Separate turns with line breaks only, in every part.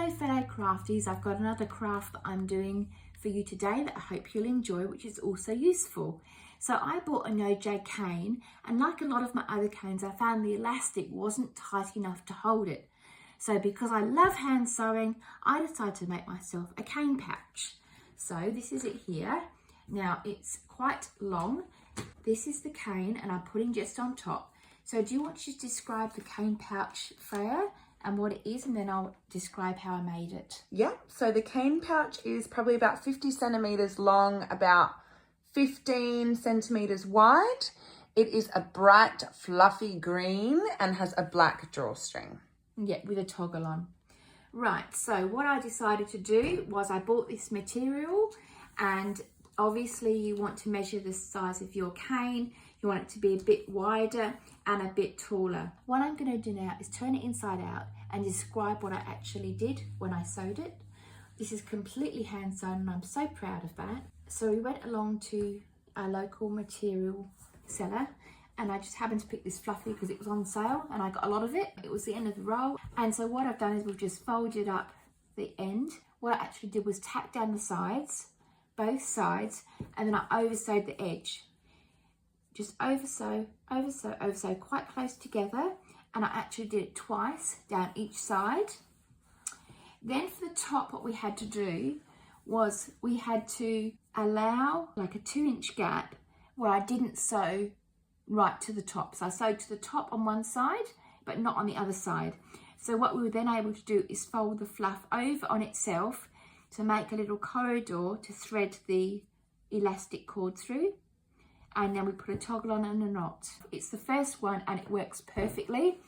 Hello fellow crafties, I've got another craft that I'm doing for you today that I hope you'll enjoy, which is also useful. So I bought a no-J cane, and like a lot of my other canes, I found the elastic wasn't tight enough to hold it. So because I love hand sewing, I decided to make myself a cane pouch. So this is it here. Now it's quite long. This is the cane and I'm putting just on top. So do you want to describe the cane pouch, Freya, and what it is, and then I'll describe how I made it.
Yeah, so the cane pouch is probably about 50 centimetres long, about 15 centimetres wide. It is a bright, fluffy green and has a black drawstring.
Yeah, with a toggle on. Right, so what I decided to do was I bought this material, and obviously you want to measure the size of your cane. You want it to be a bit wider and a bit taller. What I'm going to do now is turn it inside out and describe what I actually did when I sewed it. This is completely hand sewn and I'm so proud of that. So we went along to our local material seller, and I just happened to pick this fluffy because it was on sale and I got a lot of it. It was the end of the roll. And so what I've done is we've just folded up the end. What I actually did was tack down the sides, both sides, and then I oversewed the edge. Just oversew, oversew, oversew, quite close together. And I actually did it twice down each side. Then for the top, what we had to do was we had to allow like a 2-inch gap where I didn't sew right to the top. So I sewed to the top on one side, but not on the other side. So what we were then able to do is fold the fluff over on itself to make a little corridor to thread the elastic cord through. And then we put a toggle on and a knot. It's the first one and it works perfectly.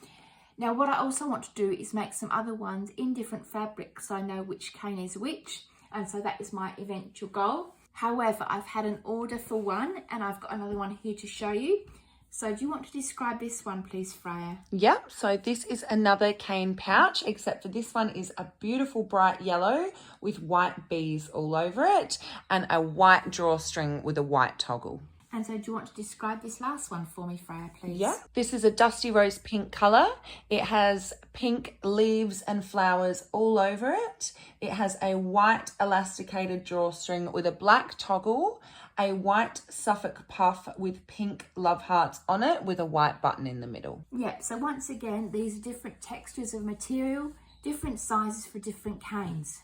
Now what I also want to do is make some other ones in different fabrics so I know which cane is which, and so that is my eventual goal. However, I've had an order for one and I've got another one here to show you. So do you want to describe this one please, Freya?
Yep, so this is another cane pouch, except for this one is a beautiful bright yellow with white bees all over it and a white drawstring with a white toggle.
And so do you want to describe this last one for me, Freya, please?
Yeah, this is a dusty rose pink colour. It has pink leaves and flowers all over it. It has a white elasticated drawstring with a black toggle, a white Suffolk puff with pink love hearts on it with a white button in the middle.
Yeah, so once again, these are different textures of material, different sizes for different canes.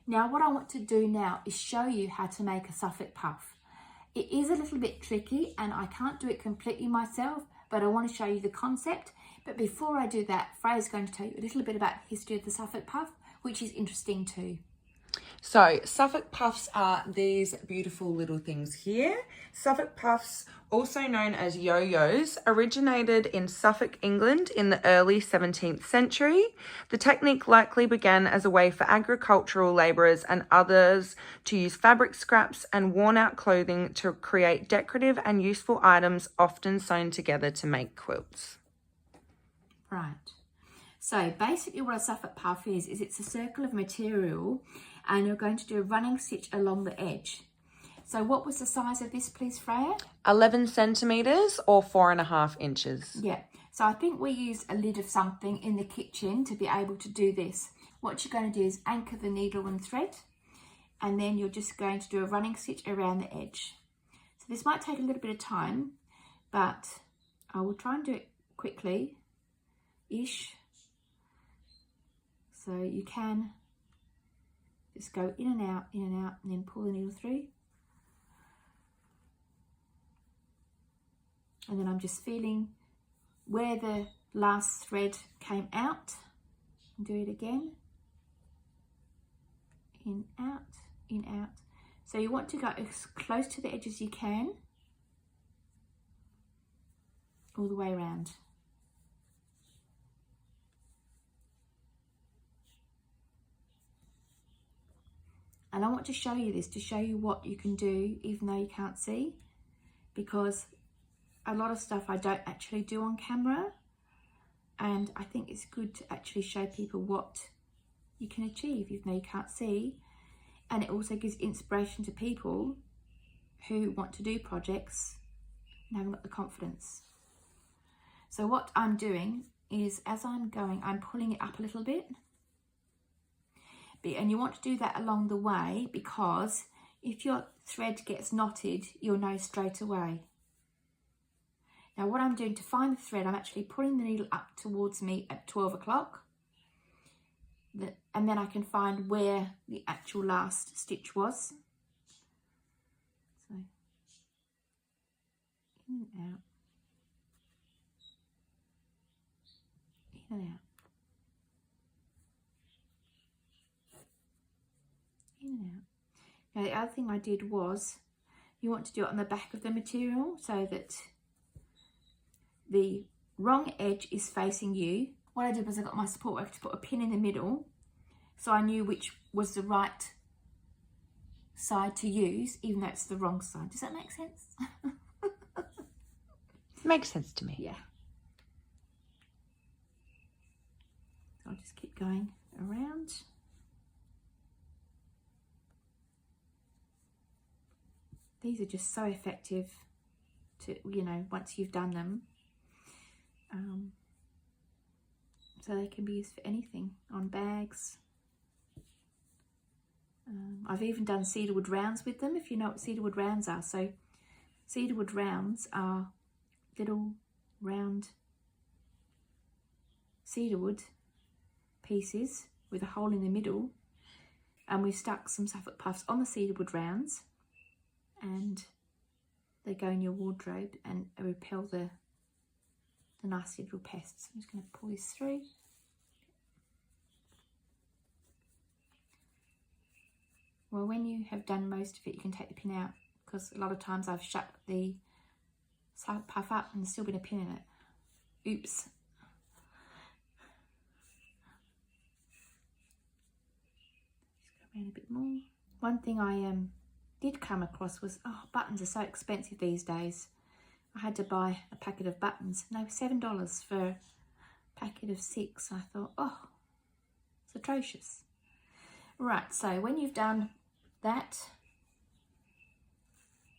Now what I want to do now is show you how to make a Suffolk puff. It is a little bit tricky and I can't do it completely myself, but I want to show you the concept. But before I do that, Freya's going to tell you a little bit about the history of the Suffolk puff, which is interesting too.
So Suffolk puffs are these beautiful little things here. Suffolk puffs, also known as yo-yos, originated in Suffolk, England in the early 17th century. The technique likely began as a way for agricultural labourers and others to use fabric scraps and worn-out clothing to create decorative and useful items, often sewn together to make quilts.
Right. So basically what a Suffolk puff is it's a circle of material and you're going to do a running stitch along the edge. So what was the size of this please, Freya?
11 centimetres or 4.5 inches.
Yeah, so I think we used a lid of something in the kitchen to be able to do this. What you're going to do is anchor the needle and thread, and then you're just going to do a running stitch around the edge. So this might take a little bit of time, but I will try and do it quickly-ish. So you can just go in and out, and then pull the needle through. And then I'm just feeling where the last thread came out. And do it again. In, out, in, out. So you want to go as close to the edge as you can, all the way around. And I want to show you this to show you what you can do even though you can't see, because a lot of stuff I don't actually do on camera, and I think it's good to actually show people what you can achieve even though you can't see, and it also gives inspiration to people who want to do projects and haven't got the confidence. So what I'm doing is, as I'm going, I'm pulling it up a little bit, And you want to do that along the way, because if your thread gets knotted, you'll know straight away. Now what I'm doing to find the thread, I'm actually pulling the needle up towards me at 12 o'clock. And then I can find where the actual last stitch was. So, in and out. In and out. In and out. Now the other thing I did was, you want to do it on the back of the material so that the wrong edge is facing you. What I did was I got my support work to put a pin in the middle, so I knew which was the right side to use, even though it's the wrong side. Does that make sense?
Makes sense to me.
Yeah. I'll just keep going around. These are just so effective to, you know, once you've done them. So they can be used for anything, on bags. I've even done cedarwood rounds with them, if you know what cedarwood rounds are. So cedarwood rounds are little round cedarwood pieces with a hole in the middle, and we've stuck some Suffolk puffs on the cedarwood rounds, and they go in your wardrobe and repel the nasty little pests. I'm just going to pull this through. Well, when you have done most of it, you can take the pin out, because a lot of times I've shut the Suffolk puff up and there's still been a pin in it. Oops. Just go around a bit more. One thing I did come across was, oh, buttons are so expensive these days. I had to buy a packet of buttons. No, $7 for a packet of 6. I thought, oh, it's atrocious. Right, so when you've done that,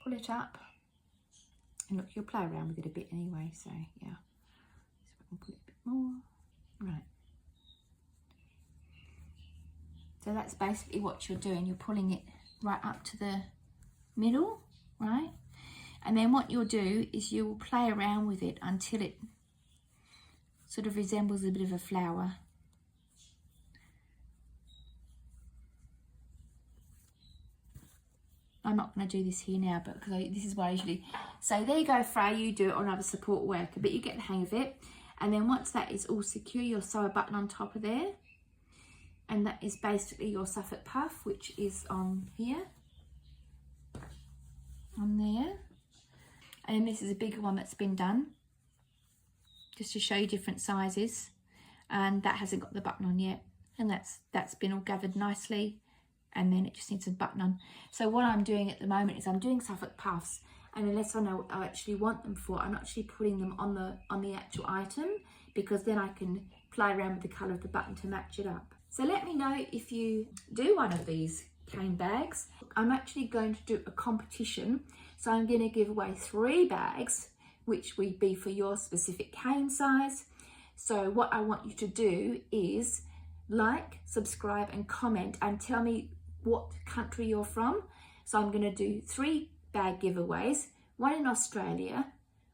pull it up. And look, you'll play around with it a bit anyway, so yeah. So I can put it a bit more. Right. So that's basically what you're doing. You're pulling it right up to the middle, right? And then what you'll do is you'll play around with it until it sort of resembles a bit of a flower. I'm not going to do this here now, but because this is what I usually... So there you go, Freya, you do it on other support worker, but you get the hang of it. And then once that is all secure, you'll sew a button on top of there. And that is basically your Suffolk puff, which is on here. On there. And this is a bigger one that's been done, just to show you different sizes, and that hasn't got the button on yet, and that's been all gathered nicely, and then it just needs a button on. So what I'm doing at the moment is I'm doing Suffolk puffs, and unless I know what I actually want them for, I'm actually putting them on the actual item, because then I can play around with the colour of the button to match it up. So let me know if you do one of these cane bags. I'm actually going to do a competition. So I'm going to give away 3 bags, which will be for your specific cane size. So what I want you to do is like, subscribe and comment and tell me what country you're from. So I'm going to do 3 bag giveaways, 1 in Australia,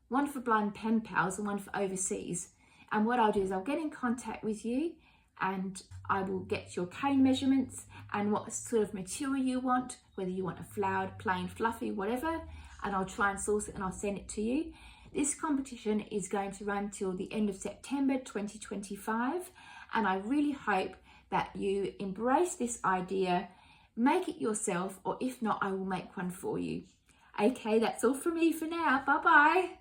1 for blind pen pals and 1 for overseas. And what I'll do is I'll get in contact with you, and I will get your cane measurements and what sort of material you want, whether you want a flowered, plain, fluffy, whatever, and I'll try and source it and I'll send it to you. This competition is going to run till the end of September 2025, and I really hope that you embrace this idea, make it yourself, or if not, I will make one for you. Okay, that's all from me for now. Bye-bye.